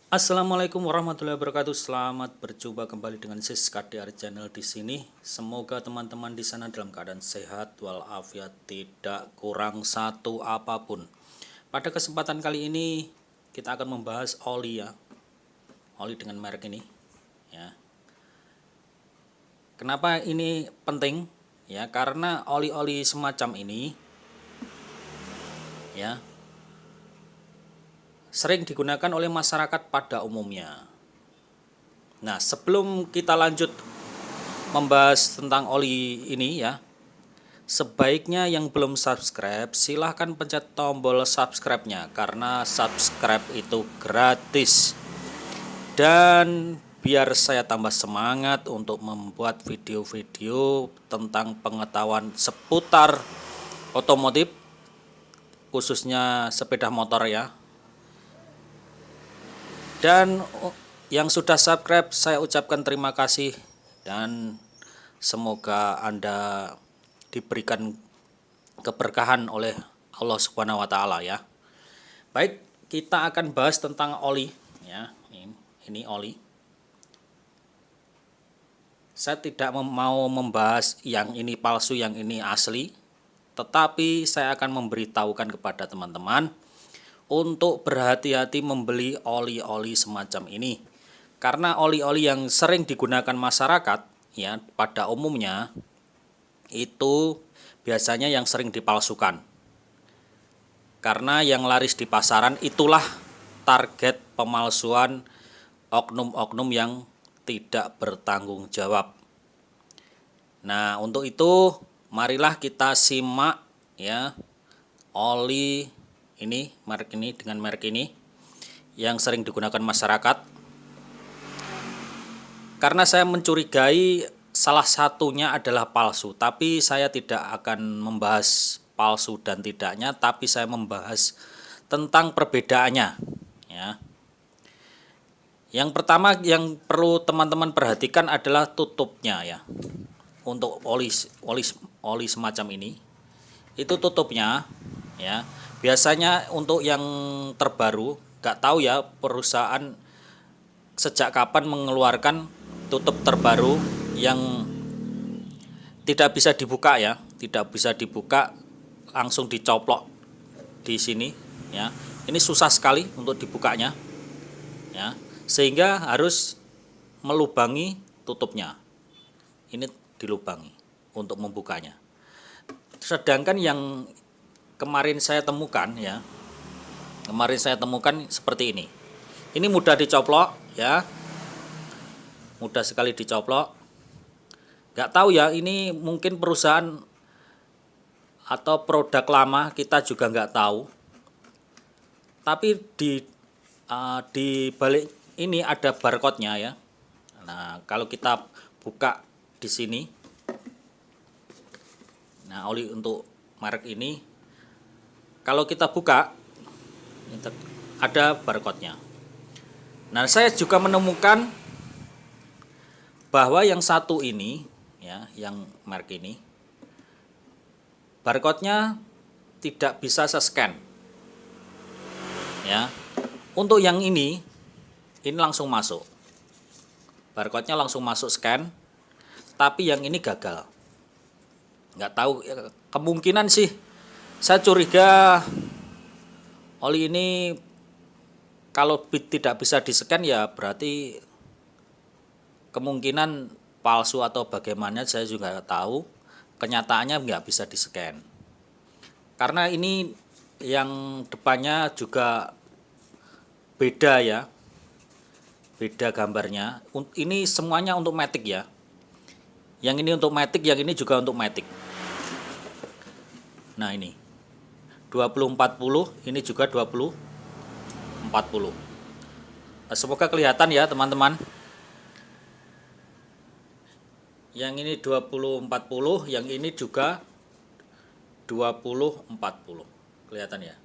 Assalamualaikum warahmatullahi wabarakatuh. Selamat berjumpa kembali dengan Siska DR Channel di sini. Semoga teman-teman di sana dalam keadaan sehat walafiat, tidak kurang satu apapun. Pada kesempatan kali ini kita akan membahas oli ya. Oli dengan merek ini ya. Kenapa ini penting? Ya, karena oli-oli semacam ini ya sering digunakan oleh masyarakat pada umumnya. Nah, sebelum kita lanjut membahas tentang oli ini ya, sebaiknya yang belum subscribe silahkan pencet tombol subscribe-nya, karena subscribe itu gratis. Dan biar saya tambah semangat untuk membuat video-video tentang pengetahuan seputar otomotif, khususnya sepeda motor ya. Dan yang sudah subscribe saya ucapkan terima kasih, dan semoga Anda diberikan keberkahan oleh Allah Subhanahu wa taala ya. Baik, kita akan bahas tentang oli ya. Ini oli. Saya tidak mau membahas yang ini palsu, yang ini asli, tetapi saya akan memberitahukan kepada teman-teman untuk berhati-hati membeli oli-oli semacam ini. Karena oli-oli yang sering digunakan masyarakat ya pada umumnya itu biasanya yang sering dipalsukan. Karena yang laris di pasaran itulah target pemalsuan oknum-oknum yang tidak bertanggung jawab. Nah, untuk itu marilah kita simak ya oli ini, merek ini dengan merek ini yang sering digunakan masyarakat. Karena saya mencurigai salah satunya adalah palsu, tapi saya tidak akan membahas palsu dan tidaknya, tapi saya membahas tentang perbedaannya ya. Yang pertama yang perlu teman-teman perhatikan adalah tutupnya ya. Untuk oli semacam ini, itu tutupnya ya. Biasanya untuk yang terbaru, nggak tahu ya perusahaan sejak kapan mengeluarkan tutup terbaru yang tidak bisa dibuka ya, tidak bisa dibuka, langsung dicoplok di sini ya. Ini susah sekali untuk dibukanya ya, sehingga harus melubangi tutupnya. Ini dilubangi untuk membukanya. Sedangkan yang kemarin saya temukan ya, seperti ini. Ini mudah dicoplok ya, mudah sekali dicoplok. Gak tahu ya, ini mungkin perusahaan atau produk lama, kita juga nggak tahu. Tapi di balik ini ada barcode-nya ya. Nah, kalau kita buka di sini, nah oli untuk merek ini, kalau kita buka ada barcode-nya. Nah, saya juga menemukan bahwa yang satu ini ya, yang merek ini, barcode-nya tidak bisa se-scan ya. Untuk yang ini langsung masuk, barcode-nya langsung masuk scan, tapi yang ini gagal. Nggak tahu, kemungkinan sih saya curiga oli ini kalau tidak bisa di-scan ya berarti kemungkinan palsu atau bagaimana, saya juga nggak tahu. Kenyataannya nggak bisa di-scan. Karena ini yang depannya juga beda ya, beda gambarnya. Ini semuanya untuk matic ya. Yang ini untuk matic, yang ini juga untuk matic. Nah, ini 2040, ini juga 2040. Semoga kelihatan ya teman-teman. Yang ini 2040, yang ini juga 2040. Kelihatan ya.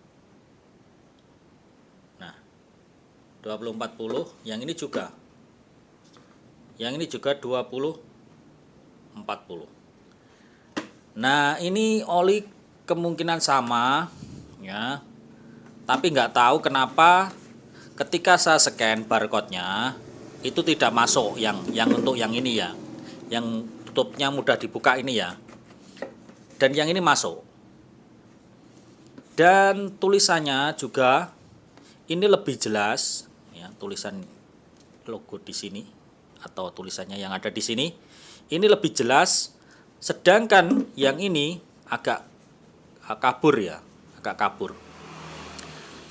Nah, 2040, yang ini juga. Yang ini juga 2040. Nah, ini oli kemungkinan sama ya. Tapi nggak tahu kenapa ketika saya scan barcode-nya itu tidak masuk yang untuk yang ini ya, yang tutupnya mudah dibuka ini ya, dan yang ini masuk. Dan tulisannya juga ini lebih jelas ya, tulisan logo di sini atau tulisannya yang ada di sini ini lebih jelas, sedangkan yang ini agak kabur ya, agak kabur.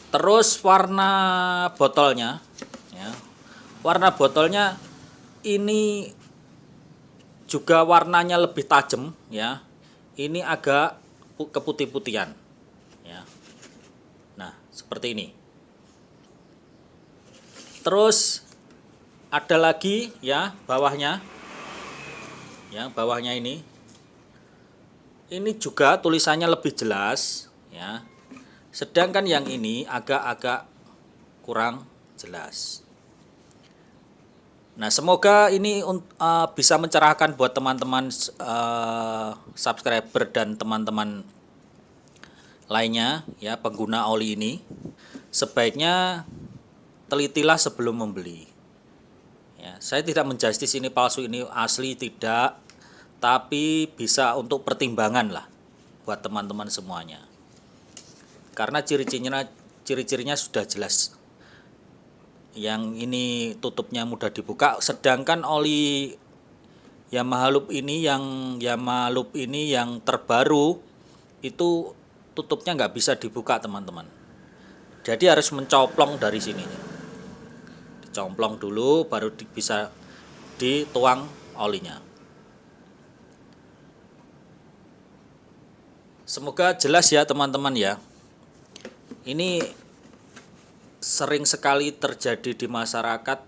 Terus warna botolnya ya, warna botolnya ini juga warnanya lebih tajam ya, ini agak keputih-putihan ya. Nah seperti ini. Terus ada lagi ya bawahnya ya, bawahnya ini juga tulisannya lebih jelas ya, sedangkan yang ini agak-agak kurang jelas. Nah semoga ini bisa mencerahkan buat teman-teman subscriber dan teman-teman lainnya ya, pengguna oli ini. Sebaiknya telitilah sebelum membeli ya. Saya tidak menjustis ini palsu ini asli, tidak, tapi bisa untuk pertimbangan lah buat teman-teman semuanya, karena ciri-cirinya sudah jelas. Yang ini tutupnya mudah dibuka, sedangkan oli Yamaha Loop ini yang terbaru itu tutupnya nggak bisa dibuka teman-teman. Jadi harus mencoplong dari sini, dicomplong dulu baru bisa dituang olinya. Semoga jelas ya teman-teman ya. Ini sering sekali terjadi di masyarakat,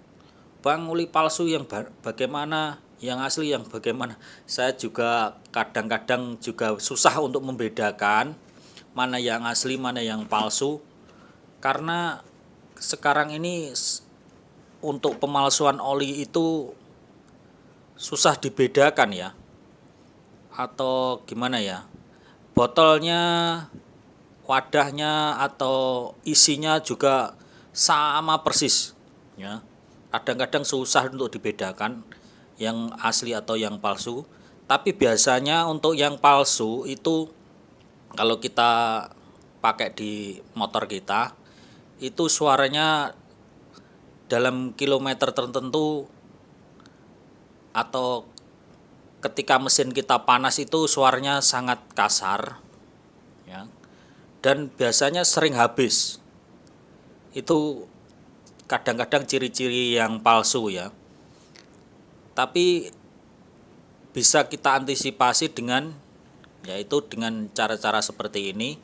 Bang, oli palsu yang bagaimana, yang asli yang bagaimana. Saya juga kadang-kadang juga susah untuk membedakan mana yang asli mana yang palsu, karena sekarang ini untuk pemalsuan oli itu susah dibedakan ya, atau gimana ya, botolnya, wadahnya atau isinya juga sama persis ya. Kadang-kadang susah untuk dibedakan yang asli atau yang palsu. Tapi biasanya untuk yang palsu itu kalau kita pakai di motor kita itu suaranya dalam kilometer tertentu atau ketika mesin kita panas itu suaranya sangat kasar ya, dan biasanya sering habis. Itu kadang-kadang ciri-ciri yang palsu ya. Tapi bisa kita antisipasi dengan yaitu dengan cara-cara seperti ini.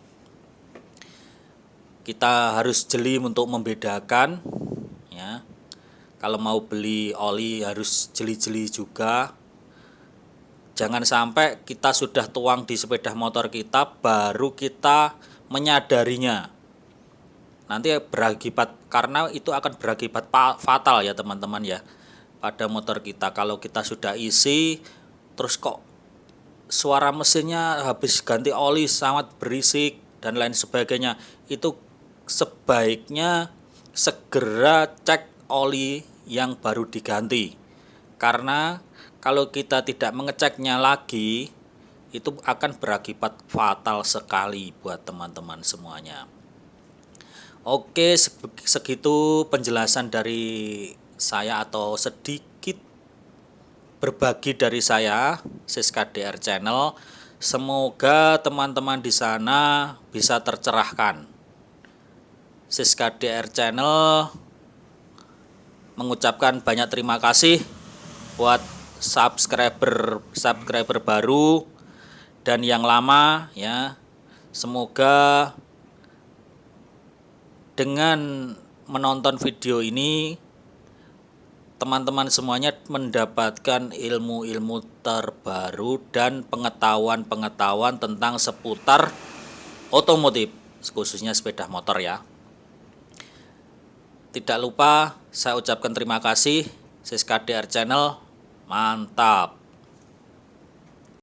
Kita harus jeli untuk membedakan ya. Kalau mau beli oli harus jeli-jeli juga. Jangan sampai kita sudah tuang di sepeda motor kita baru kita menyadarinya. Nanti berakibat, karena itu akan berakibat fatal ya teman-teman ya pada motor kita. Kalau kita sudah isi terus kok suara mesinnya habis ganti oli sangat berisik dan lain sebagainya, itu sebaiknya segera cek oli yang baru diganti, karena kalau kita tidak mengeceknya lagi itu akan berakibat fatal sekali buat teman-teman semuanya. Oke, segitu penjelasan dari saya atau sedikit berbagi dari saya, Siska DR Channel. Semoga teman-teman di sana bisa tercerahkan. Siska DR Channel mengucapkan banyak terima kasih buat subscriber baru dan yang lama ya. Semoga dengan menonton video ini teman-teman semuanya mendapatkan ilmu-ilmu terbaru dan pengetahuan-pengetahuan tentang seputar otomotif, khususnya sepeda motor ya. Tidak lupa saya ucapkan terima kasih, Siska DR Channel, mantap.